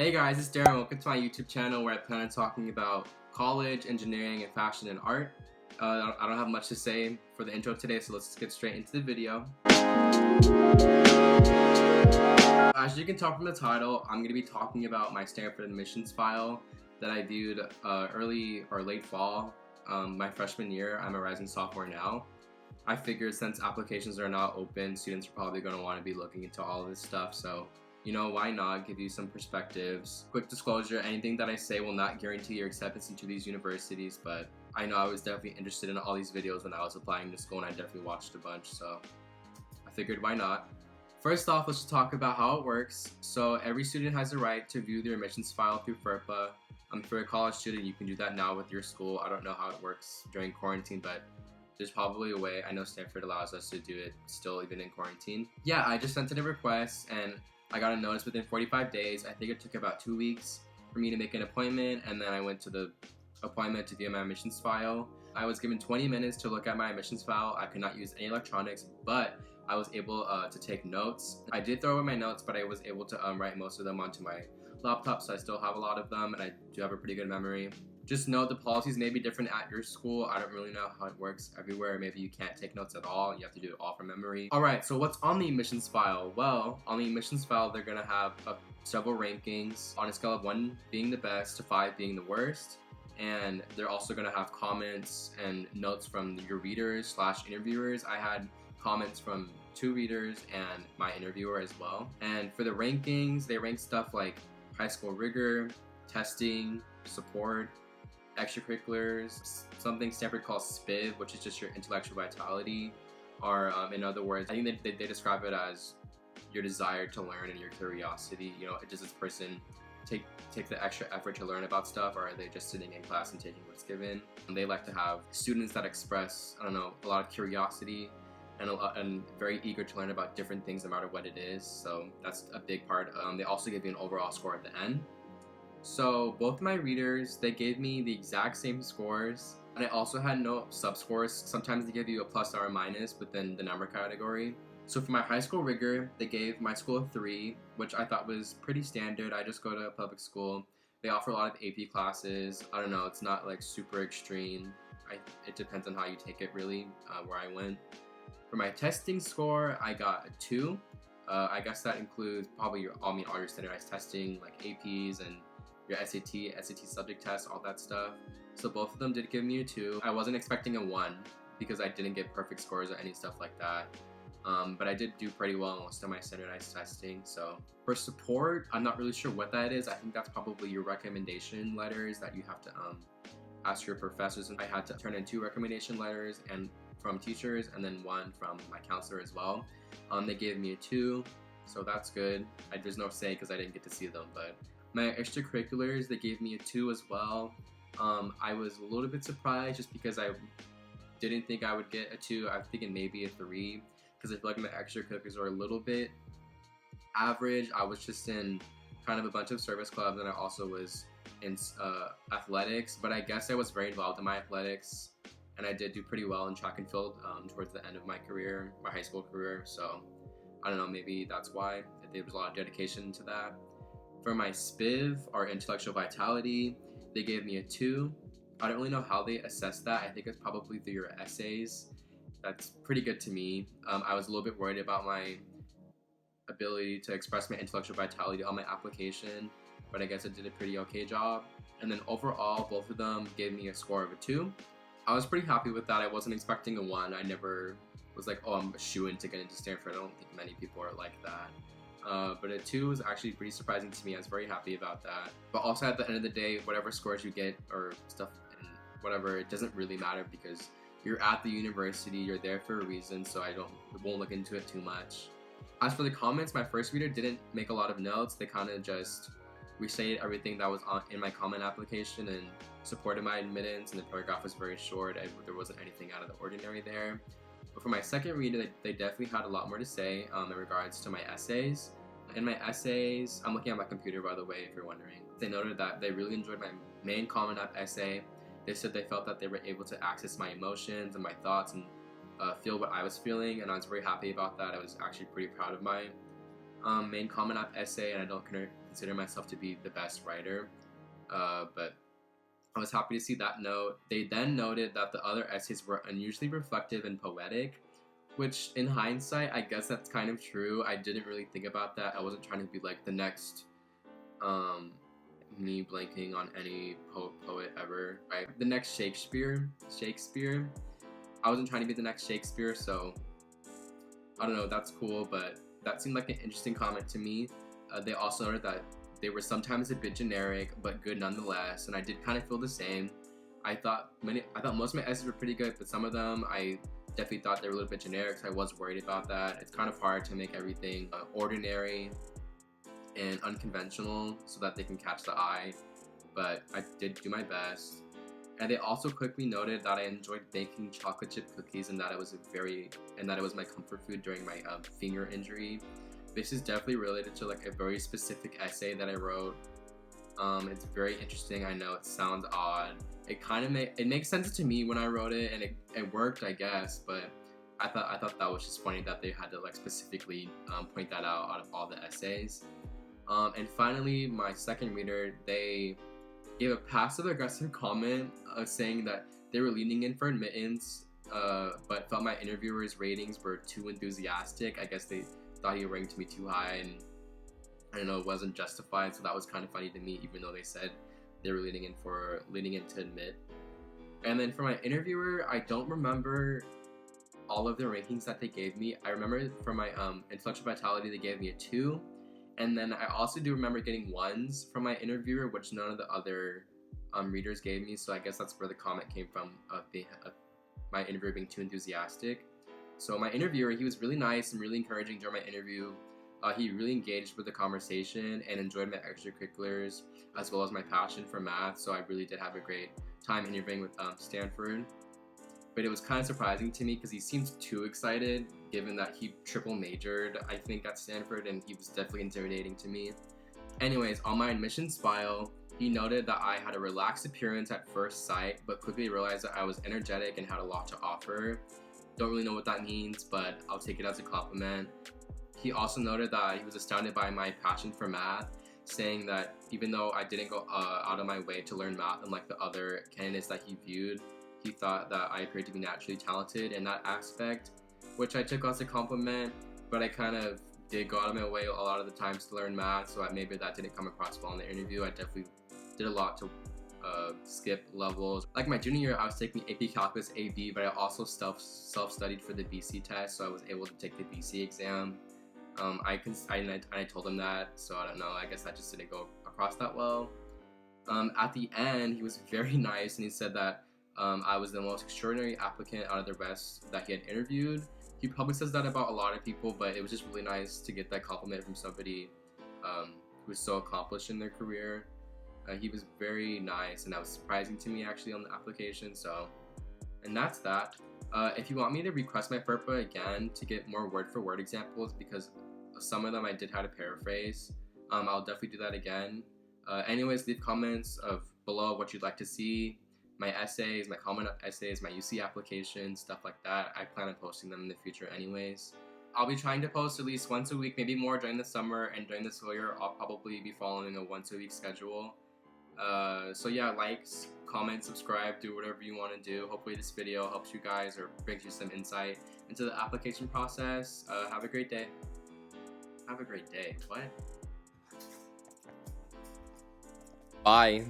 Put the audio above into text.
Hey guys, it's Darren. Welcome to my YouTube channel where I plan on talking about college, engineering, and fashion and art. I don't have much to say for the intro today, so let's get straight into the video. As you can tell from the title, I'm going to be talking about my Stanford Admissions File that I viewed early or late fall, my freshman year. I'm a rising sophomore now. I figured since applications are not open, students are probably going to want to be looking into all of this stuff, so you know, why not give you some perspectives. Quick disclosure, anything that I say will not guarantee your acceptance into these universities, but I know I was definitely interested in all these videos when I was applying to school, and I definitely watched a bunch, so I figured why not. First off, let's just talk about how it works. So every student has the right to view their admissions file through FERPA. For a college student, you can do that now with your school. I don't know how it works during quarantine, but there's probably a way. I know Stanford allows us to do it still even in quarantine. Yeah, I just sent in a request, and I got a notice within 45 days. I think it took about 2 weeks for me to make an appointment, and then I went to the appointment to view my admissions file. I was given 20 minutes to look at my admissions file. I could not use any electronics, but I was able to take notes. I did throw away my notes, but I was able to write most of them onto my laptop, so I still have a lot of them, and I do have a pretty good memory. Just note the policies may be different at your school. I don't really know how it works everywhere. Maybe you can't take notes at all. You have to do it all from memory. Alright, so what's on the admissions file? Well, on the admissions file, they're gonna have several rankings on a scale of 1 being the best to 5 being the worst. And they're also gonna have comments and notes from your readers / interviewers. I had comments from 2 readers and my interviewer as well. And for the rankings, they rank stuff like high school rigor, testing, support, extracurriculars, something Stanford calls SPIV, which is just your intellectual vitality, or in other words, I think they describe it as your desire to learn and your curiosity. You know, does this person take the extra effort to learn about stuff, or are they just sitting in class and taking what's given? And they like to have students that express, I don't know, a lot of curiosity and very eager to learn about different things no matter what it is. So that's a big part. They also give you an overall score at the end. So both my readers, they gave me the exact same scores, and I also had no sub-scores. Sometimes they give you a plus or a minus within the number category. So for my high school rigor, they gave my school a 3, which I thought was pretty standard. I just go to a public school. They offer a lot of AP classes. I don't know, it's not like super extreme. It depends on how you take it really, where I went. For my testing score, I got a 2. I guess that includes probably all your standardized testing like APs and your SAT subject tests, all that stuff. So both of them did give me a 2. I wasn't expecting a 1 because I didn't get perfect scores or any stuff like that. But I did do pretty well in most of my standardized testing. So for support, I'm not really sure what that is. I think that's probably your recommendation letters that you have to ask your professors. And I had to turn in 2 recommendation letters and from teachers, and then 1 from my counselor as well. They gave me a 2, so that's good. There's no say because I didn't get to see them, but my extracurriculars, they gave me a 2 as well. I was a little bit surprised just because I didn't think I would get a 2. I was thinking maybe a 3 because I feel like my extracurriculars are a little bit average. I was just in kind of a bunch of service clubs, and I also was in athletics, but I guess I was very involved in my athletics, and I did do pretty well in track and field towards the end of my career, my high school career. So I don't know, maybe that's why there was a lot of dedication to that. For my SPIV, or intellectual vitality, they gave me a 2. I don't really know how they assessed that. I think it's probably through your essays. That's pretty good to me. I was a little bit worried about my ability to express my intellectual vitality on my application, but I guess I did a pretty okay job. And then overall, both of them gave me a score of a 2. I was pretty happy with that. I wasn't expecting a 1. I never was like, oh, I'm a shoo-in to get into Stanford. I don't think many people are like that. But a 2 was actually pretty surprising to me. I was very happy about that. But also at the end of the day, whatever scores you get or stuff and whatever, it doesn't really matter because you're at the university, you're there for a reason, so I won't look into it too much. As for the comments, my first reader didn't make a lot of notes. They kind of just restated everything that was in my comment application and supported my admittance, and the paragraph was very short. There wasn't anything out of the ordinary there. But for my second reader, they definitely had a lot more to say in regards to my essays. In my essays, I'm looking at my computer by the way, if you're wondering. They noted that they really enjoyed my main comment app essay. They said they felt that they were able to access my emotions and my thoughts and feel what I was feeling, and I was very happy about that. I was actually pretty proud of my main Common App essay, and I don't consider myself to be the best writer, but I was happy to see that note. They then noted that the other essays were unusually reflective and poetic, which in hindsight, I guess that's kind of true. I didn't really think about that. I wasn't trying to be like the next, me blanking on any poet ever, right? The next Shakespeare. I wasn't trying to be the next Shakespeare, so I don't know, that's cool, but that seemed like an interesting comment to me. They also noted that they were sometimes a bit generic, but good nonetheless, and I did kind of feel the same. I thought most of my essays were pretty good, but some of them I definitely thought they were a little bit generic, so I was worried about that. It's kind of hard to make everything ordinary and unconventional so that they can catch the eye, but I did do my best. And they also quickly noted that I enjoyed baking chocolate chip cookies and that it was my comfort food during my finger injury. This is definitely related to like a very specific essay that I wrote. It's very interesting. I know it sounds odd. It makes sense to me when I wrote it, and it worked, I guess. But I thought that was just funny that they had to like specifically point that out of all the essays. And finally, my second reader, they gave a passive-aggressive comment saying that they were leaning in for admittance, but felt my interviewer's ratings were too enthusiastic. I guess they thought he ranked me too high, and I don't know, it wasn't justified. So that was kind of funny to me, even though they said they were leaning in to admit. And then for my interviewer, I don't remember all of the rankings that they gave me. I remember for my intellectual vitality, they gave me a 2. And then I also do remember getting 1s from my interviewer, which none of the other readers gave me. So I guess that's where the comment came from, my interviewer being too enthusiastic. So my interviewer, he was really nice and really encouraging during my interview. He really engaged with the conversation and enjoyed my extracurriculars as well as my passion for math. So I really did have a great time interviewing with Stanford. But it was kind of surprising to me because he seemed too excited, given that he triple majored, I think, at Stanford, and he was definitely intimidating to me. Anyways, on my admissions file, he noted that I had a relaxed appearance at first sight, but quickly realized that I was energetic and had a lot to offer. Don't really know what that means, but I'll take it as a compliment. He also noted that he was astounded by my passion for math, saying that even though I didn't go out of my way to learn math unlike the other candidates that he viewed, he thought that I appeared to be naturally talented in that aspect, which I took as a compliment, but I kind of did go out of my way a lot of the times to learn math, so maybe that didn't come across well in the interview. I definitely did a lot to skip levels. Like my junior year, I was taking AP Calculus AB, but I also self-studied for the BC test, so I was able to take the BC exam. I told him that, so I don't know, I guess that just didn't go across that well. At the end, he was very nice, and he said that I was the most extraordinary applicant out of the rest that he had interviewed. He probably says that about a lot of people, but it was just really nice to get that compliment from somebody who's so accomplished in their career. He was very nice, and that was surprising to me actually on the application. And that's that. If you want me to request my FERPA again to get more word-for-word examples, because some of them I did have to paraphrase, I'll definitely do that again. Anyways, leave comments below what you'd like to see. My essays, my comment essays, my UC applications, stuff like that. I plan on posting them in the future anyways. I'll be trying to post at least once a week, maybe more during the summer, and during the school year, I'll probably be following a once-a-week schedule. So yeah, likes, comment, subscribe, do whatever you want to do. Hopefully this video helps you guys or brings you some insight into the application process. Have a great day. Have a great day. What? Bye.